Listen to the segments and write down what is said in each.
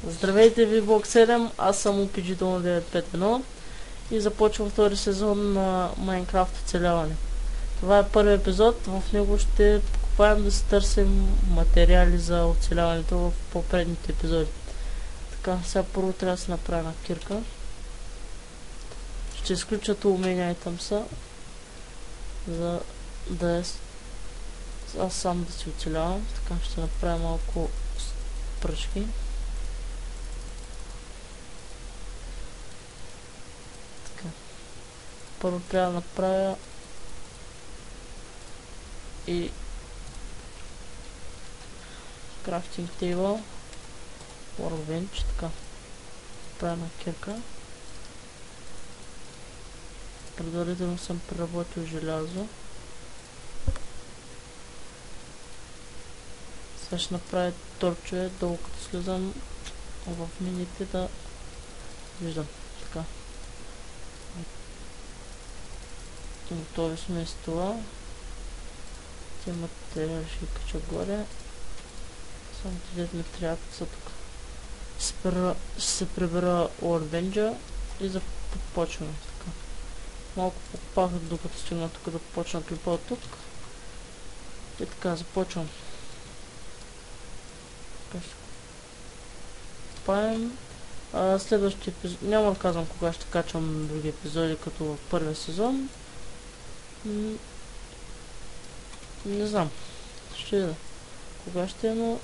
Здравейте, Vblog 7, аз съм OPG0951 и започвам втори сезон на Minecraft оцеляване. Това е първи епизод, в него ще покупаем да си търсим материали за оцеляването в по-предните епизоди. Така, сега първо трябва да си направя кирка. Ще изключа умения итъмса, за да е аз сам да си оцелявам. Така, ще направя малко пръчки. Първо трябва да направя и крафтинг тейбъл, workbench, така. Правя на кирка. Предварително съм преработил желязо. Сега ще направя торчове, долу като слизам в мините да виждам. Така. Готови сме с това. Тия материали ще ги кача горе. Само дедет ми трябва са тук. Ще се прибера workbench и започваме така. Малко покупах докато стигна тук да почна клипа от тук. И така, започвам. Така ще купаем. Следващия епизод, няма да казвам кога ще качвам други епизоди като в първия сезон. Не знам. Ще видя кога ще е, но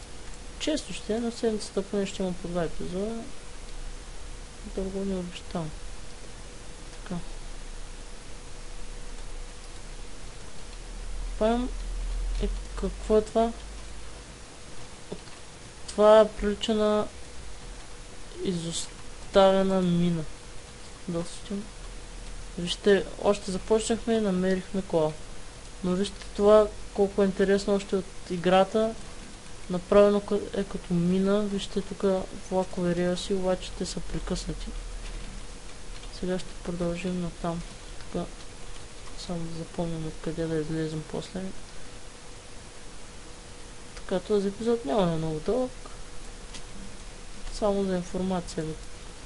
често ще е. На седмицата поне ще има по 2 епизода. Дълго не обещавам. Така. Паем. И какво е това? Това прилича на изоставена мина. Доста. Вижте, още започнахме и намерихме кола. Но вижте това колко е интересно още от играта. Направено е като мина. Вижте тук влакови релси, обаче те са прекъснати. Сега ще продължим натам. Тук само да запомним откъде да излезем после. Така, този епизод няма да е много дълъг. Само за информация ви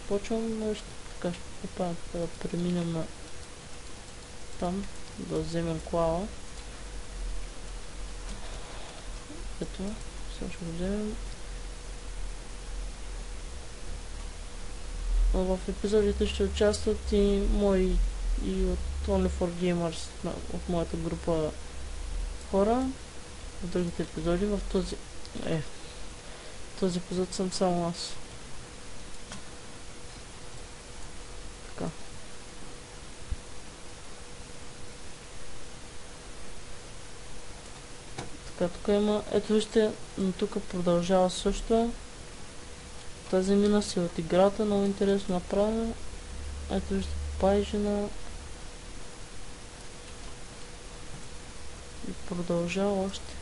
почвам, но така ще попадам да преминем на там, да вземем клава. Ето, сега ще го вземем. В епизодите ще участват и мои и от Only4Gamers, от моята група хора. В другите епизоди, в този епизод съм само аз. Така. Така, тук има, ето вижте, но тук продължава също. Тази мина си от играта, много интересно направена. Ето вижте, пайжина. И продължава още.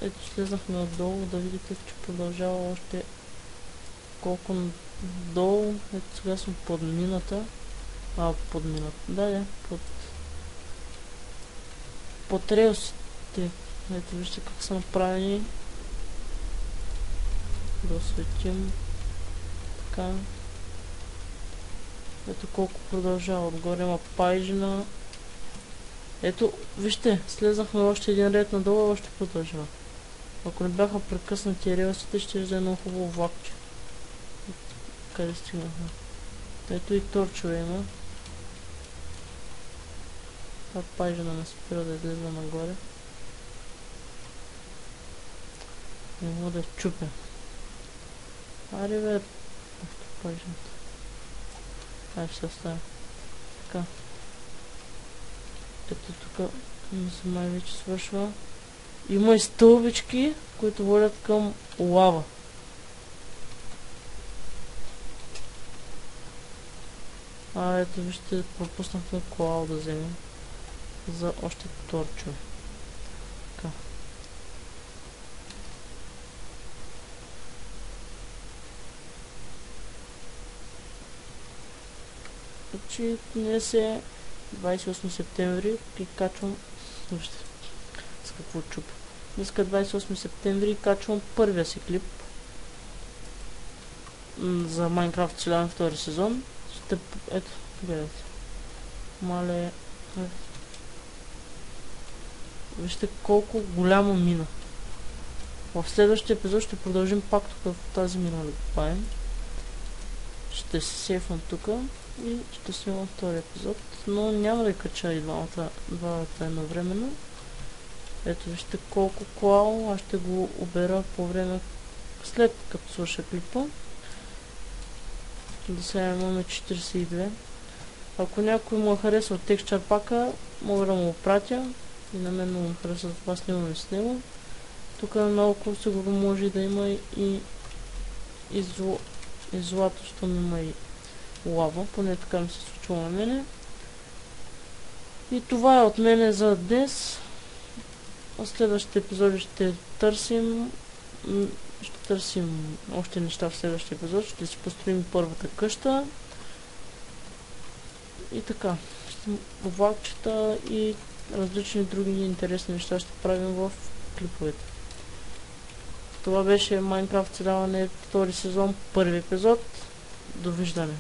Ето слезнахме отдолу, да видите, че продължава още колко долу. Ето сега съм под мината. Под мината. Да, под релсите. Ето вижте как са направени. Да осветим. Така. Ето колко продължава. Отгоре има пайжина. Ето, вижте, слезнахме още един ред надолу и още продължава. Ако не бяха прекъснати релсите, ще е едно хубаво влакче. Къде стигнахме? Ето и торчове има. Това пайжена не спира да излезе нагоре. Не мога да чупя. Аре бе, още пайжената. Ай, ще оставя. Така. Ето тук май вече свършва. Има и стълбички, които водят към лава. Ето вижте, пропуснахме кола да вземем за още торчове. Така. Значи днес е 28 септември и качвам. Вижте с какво чупа. Днеска 28 септември и качвам първия си клип. за Майнкрафт Вселяна втори сезон. Ето, гледайте. Мале... Вижте колко голяма мина. В следващия епизод ще продължим пак тук в тази мина да копаем. Ще се сейфвам тук и ще снимам втори епизод, но няма да кача и двамата едновременно. Ето вижте колко клао, аз ще го обера по време след като свърша клипа. До сега имаме 42. Ако някой му харесва от текстчър пака, мога да му го пратя. И на мен му харесва това снимаме с него. Тук наоколо сигурно може да има и злато, щом има и лава, поне така ми се случва на мене. И това е от мене за днес. В следващите епизоди ще търсим още неща в следващия епизод. Ще си построим първата къща. И така. Влакчета и различни други интересни неща ще правим в клиповете. Това беше Майнкрафт Вселяна втори сезон, първи епизод. Довиждане!